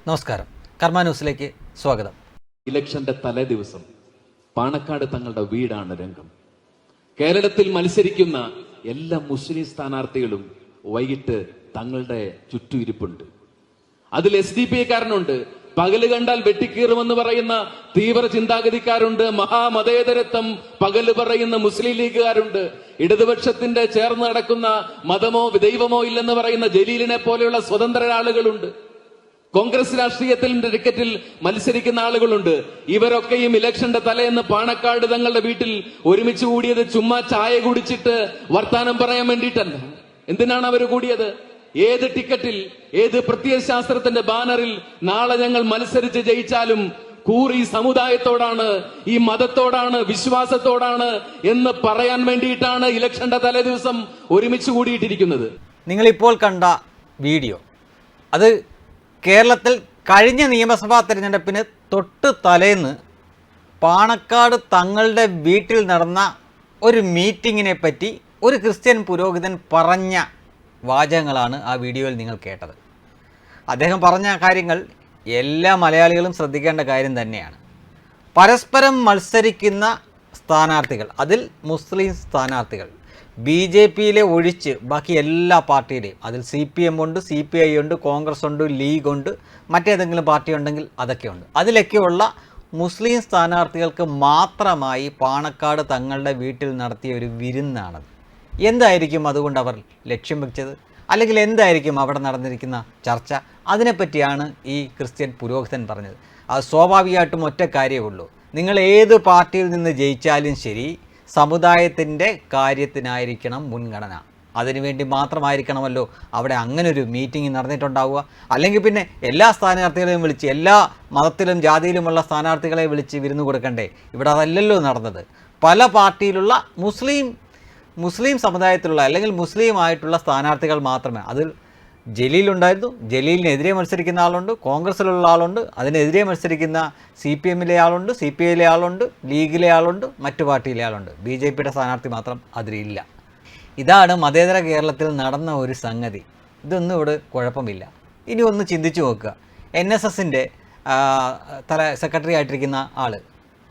നമസ്കാരം, കർമ്മ ന്യൂസിലേക്ക് സ്വാഗതം. ഇലക്ഷന്റെ തലേ ദിവസം പാണക്കാട് തങ്ങളുടെ വീടാണ് രംഗം. കേരളത്തിൽ മത്സരിക്കുന്ന എല്ലാ മുസ്ലിം സ്ഥാനാർത്ഥികളും വൈകിട്ട് തങ്ങളുടെ ചുറ്റുമിരിപ്പുണ്ട്. അതിൽ SDPക്കാരനുണ്ട്, പകല് കണ്ടാൽ വെട്ടിക്കീറുമെന്ന് പറയുന്ന തീവ്ര ചിന്താഗതിക്കാരുണ്ട്, മഹാമതേതരത്വം പകല് പറയുന്ന മുസ്ലിം ലീഗുകാരുണ്ട്, ഇടതുപക്ഷത്തിന്റെ ചേർന്ന് നടക്കുന്ന മതമോ ദൈവമോ ഇല്ലെന്ന് പറയുന്ന ജലീലിനെ പോലെയുള്ള സ്വതന്ത്ര ആളുകളുണ്ട്, കോൺഗ്രസ് രാഷ്ട്രീയത്തിന്റെ ടിക്കറ്റിൽ മത്സരിക്കുന്ന ആളുകളുണ്ട്. ഇവരൊക്കെയും ഇലക്ഷന്റെ തലേന്ന് പാണക്കാട് തങ്ങളുടെ വീട്ടിൽ ഒരുമിച്ച് കൂടിയത് ചുമ്മാ ചായ കുടിച്ചിട്ട് വർത്താനം പറയാൻ വേണ്ടിയിട്ടല്ല. എന്തിനാണ് അവർ കൂടിയത്? ഏത് ടിക്കറ്റിൽ, ഏത് പ്രത്യയശാസ്ത്രത്തിന്റെ ബാനറിൽ നാളെ ഞങ്ങൾ മത്സരിച്ച് ജയിച്ചാലും കൂറി സമുദായത്തോടാണ്, ഈ മതത്തോടാണ്, വിശ്വാസത്തോടാണ് എന്ന് പറയാൻ വേണ്ടിയിട്ടാണ് ഇലക്ഷന്റെ തലേ ദിവസം ഒരുമിച്ച് കൂടിയിട്ടിരിക്കുന്നത്. നിങ്ങളിപ്പോൾ കണ്ട വീഡിയോ അത് കേരളത്തിൽ കഴിഞ്ഞ നിയമസഭാ തെരഞ്ഞെടുപ്പിന് തൊട്ട് തലേന്ന് പാണക്കാട് തങ്ങളുടെ വീട്ടിൽ നടന്ന ഒരു മീറ്റിങ്ങിനെ പറ്റി ഒരു ക്രിസ്ത്യൻ പുരോഹിതൻ പറഞ്ഞ വാചകങ്ങളാണ് ആ വീഡിയോയിൽ നിങ്ങൾ കേട്ടത്. അദ്ദേഹം പറഞ്ഞ കാര്യങ്ങൾ എല്ലാ മലയാളികളും ശ്രദ്ധിക്കേണ്ട കാര്യം തന്നെയാണ്. പരസ്പരം മത്സരിക്കുന്ന സ്ഥാനാർത്ഥികൾ, അതിൽ മുസ്ലിം സ്ഥാനാർത്ഥികൾ BJPയിലെ ഒഴിച്ച് ബാക്കി എല്ലാ പാർട്ടിയുടെയും, അതിൽ CPM ഉണ്ട്, CPI ഉണ്ട്, കോൺഗ്രസ് ഉണ്ട്, ലീഗ് ഉണ്ട്, മറ്റേതെങ്കിലും പാർട്ടി ഉണ്ടെങ്കിൽ അതൊക്കെയുണ്ട്, അതിലൊക്കെയുള്ള മുസ്ലിം സ്ഥാനാർത്ഥികൾക്ക് മാത്രമായി പാണക്കാട് തങ്ങളുടെ വീട്ടിൽ നടത്തിയ ഒരു വിരുന്നാണത്. എന്തായിരിക്കും അതുകൊണ്ട് അവർ ലക്ഷ്യം വെച്ചത്, അല്ലെങ്കിൽ എന്തായിരിക്കും അവിടെ നടന്നിരിക്കുന്ന ചർച്ച? അതിനെപ്പറ്റിയാണ് ഈ ക്രിസ്ത്യൻ പുരോഹിതൻ പറഞ്ഞത്. അത് സ്വാഭാവികമായിട്ടും ഒറ്റ കാര്യമേ ഉള്ളൂ, നിങ്ങൾ ഏത് പാർട്ടിയിൽ നിന്ന് ജയിച്ചാലും ശരി, സമുദായത്തിൻ്റെ കാര്യത്തിനായിരിക്കണം മുൻഗണന. അതിനുവേണ്ടി മാത്രമായിരിക്കണമല്ലോ അവിടെ അങ്ങനൊരു മീറ്റിംഗ് നടന്നിട്ടുണ്ടാവുക. അല്ലെങ്കിൽ പിന്നെ എല്ലാ സ്ഥാനാർത്ഥികളെയും വിളിച്ച്, എല്ലാ മതത്തിലും ജാതിയിലുമുള്ള സ്ഥാനാർത്ഥികളെ വിളിച്ച് വിരുന്ന് കൊടുക്കണ്ടേ? ഇവിടെ അതല്ലല്ലോ നടന്നത്. പല പാർട്ടിയിലുള്ള മുസ്ലിം സമുദായത്തിലുള്ള അല്ലെങ്കിൽ മുസ്ലിം ആയിട്ടുള്ള സ്ഥാനാർത്ഥികൾ മാത്രമേ, അതിൽ ജലീലുണ്ടായിരുന്നു, ജലീലിനെതിരെ മത്സരിക്കുന്ന ആളുണ്ട്, കോൺഗ്രസ്സിലുള്ള ആളുണ്ട്, അതിനെതിരെ മത്സരിക്കുന്ന CPMലെ ആളുണ്ട്, CPIയിലെ ആളുണ്ട്, ലീഗിലെ ആളുണ്ട്, മറ്റു പാർട്ടിയിലെ ആളുണ്ട്. BJPയുടെ സ്ഥാനാർത്ഥി മാത്രം അതിലില്ല. ഇതാണ് മതേതര കേരളത്തിൽ നടന്ന ഒരു സംഗതി. ഇതൊന്നും ഇവിടെ കുഴപ്പമില്ല. ഇനി ഒന്ന് ചിന്തിച്ചു നോക്കുക. NSSൻ്റെ സെക്രട്ടറി ആയിട്ടിരിക്കുന്ന ആൾ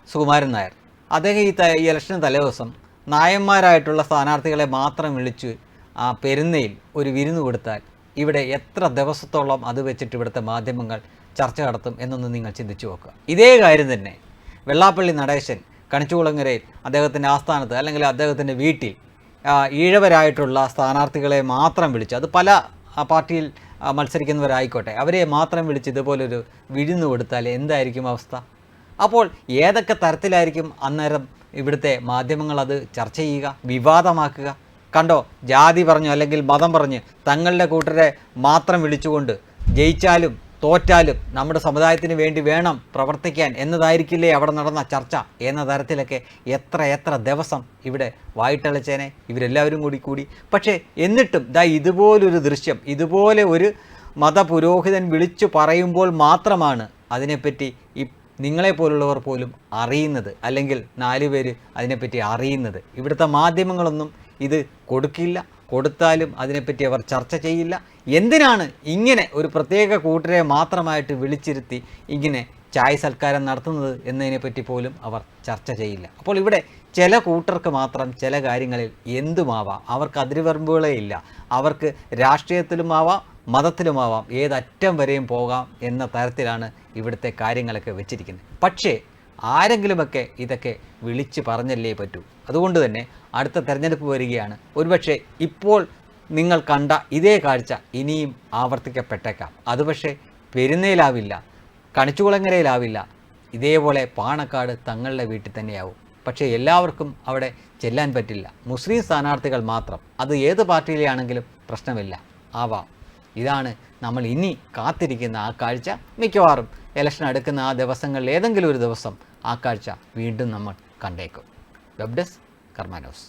സുകുമാരൻ നായർ, അദ്ദേഹം ഈ ഇലക്ഷന് തലേദിവസം നായന്മാരായിട്ടുള്ള സ്ഥാനാർത്ഥികളെ മാത്രം വിളിച്ച് പെരുന്നയിൽ ഒരു വിരുന്ന് കൊടുത്താൽ ഇവിടെ എത്ര ദിവസത്തോളം അത് വെച്ചിട്ട് ഇവിടുത്തെ മാധ്യമങ്ങൾ ചർച്ച നടത്തും എന്നൊന്ന് നിങ്ങൾ ചിന്തിച്ചു നോക്കുക. ഇതേ കാര്യം തന്നെ വെള്ളാപ്പള്ളി നടേശൻ കണിച്ചുകുളങ്ങരയിൽ അദ്ദേഹത്തിൻ്റെ ആസ്ഥാനത്ത് അല്ലെങ്കിൽ അദ്ദേഹത്തിൻ്റെ വീട്ടിൽ ഈഴവരായിട്ടുള്ള സ്ഥാനാർത്ഥികളെ മാത്രം വിളിച്ച്, അത് പല പാർട്ടിയിൽ മത്സരിക്കുന്നവരായിക്കോട്ടെ, അവരെ മാത്രം വിളിച്ച് ഇതുപോലൊരു വിരുന്ന് കൊടുത്താൽ എന്തായിരിക്കും അവസ്ഥ? അപ്പോൾ ഏതൊക്കെ തരത്തിലായിരിക്കും അന്നേരം ഇവിടുത്തെ മാധ്യമങ്ങൾ അത് ചർച്ച ചെയ്യുക, വിവാദമാക്കുക? കണ്ടോ, ജാതി പറഞ്ഞു അല്ലെങ്കിൽ മതം പറഞ്ഞ് തങ്ങളുടെ കൂട്ടരെ മാത്രം വിളിച്ചുകൊണ്ട് ജയിച്ചാലും തോറ്റാലും നമ്മുടെ സമുദായത്തിന് വേണ്ടി വേണം പ്രവർത്തിക്കാൻ എന്നതായിരിക്കില്ലേ അവിടെ നടന്ന ചർച്ച എന്ന തരത്തിലൊക്കെ എത്ര ദിവസം ഇവിടെ വായിട്ടളച്ചേനെ ഇവരെല്ലാവരും കൂടി. പക്ഷേ എന്നിട്ടും ഇതുപോലൊരു ദൃശ്യം, ഇതുപോലെ ഒരു മതപുരോഹിതൻ വിളിച്ചു പറയുമ്പോൾ മാത്രമാണ് അതിനെപ്പറ്റി നിങ്ങളെപ്പോലുള്ളവർ പോലും അറിയുന്നത്, അല്ലെങ്കിൽ 4 പേര് അതിനെപ്പറ്റി അറിയുന്നത്. ഇവിടുത്തെ മാധ്യമങ്ങളൊന്നും ഇത് കൊടുക്കില്ല, കൊടുത്താലും അതിനെപ്പറ്റി അവർ ചർച്ച ചെയ്യില്ല. എന്തിനാണ് ഇങ്ങനെ ഒരു പ്രത്യേക കൂട്ടരെ മാത്രമായിട്ട് വിളിച്ചിരുത്തി ഇങ്ങനെ ചായ സൽക്കാരം നടത്തുന്നത് എന്നതിനെപ്പറ്റി പോലും അവർ ചർച്ച ചെയ്യില്ല. അപ്പോൾ ഇവിടെ ചില കൂട്ടർക്ക് മാത്രം ചില കാര്യങ്ങളിൽ എന്തുമാവാം, അവർക്ക് അതിരുവരമ്പുകളേ ഇല്ല. അവർക്ക് രാഷ്ട്രീയത്തിലുമാവാം, മതത്തിലുമാവാം, ഏതറ്റം വരെയും പോകാം എന്ന തരത്തിലാണ് ഇവിടുത്തെ കാര്യങ്ങളൊക്കെ വെച്ചിരിക്കുന്നത്. പക്ഷേ ആരെങ്കിലുമൊക്കെ ഇതൊക്കെ വിളിച്ച് പറഞ്ഞല്ലേ പറ്റൂ. അതുകൊണ്ട് തന്നെ അടുത്ത തെരഞ്ഞെടുപ്പ് വരികയാണ്. ഒരുപക്ഷെ ഇപ്പോൾ നിങ്ങൾ കണ്ട ഇതേ കാഴ്ച ഇനിയും ആവർത്തിക്കപ്പെട്ടേക്കാം. അത് പക്ഷേ പെരുന്നയിലാവില്ല, കണിച്ചുകുളങ്ങരയിലാവില്ല, ഇതേപോലെ പാണക്കാട് തങ്ങളുടെ വീട്ടിൽ തന്നെയാവും. പക്ഷേ എല്ലാവർക്കും അവിടെ ചെല്ലാൻ പറ്റില്ല. മുസ്ലിം സ്ഥാനാർത്ഥികൾ മാത്രം, അത് ഏത് പാർട്ടിയിലെ ആണെങ്കിലും പ്രശ്നമില്ല, ആവാം. ഇതാണ് നമ്മൾ ഇനി കാത്തിരിക്കുന്ന ആ കാഴ്ച. മിക്കവാറും ഇലക്ഷൻ അടുക്കുന്ന ആ ദിവസങ്ങളിൽ ഏതെങ്കിലും ഒരു ദിവസം ആ കാഴ്ച വീണ്ടും നമ്മൾ കണ്ടേക്കും. വെബ് ഡെസ്ക്, കർമ്മ ന്യൂസ്.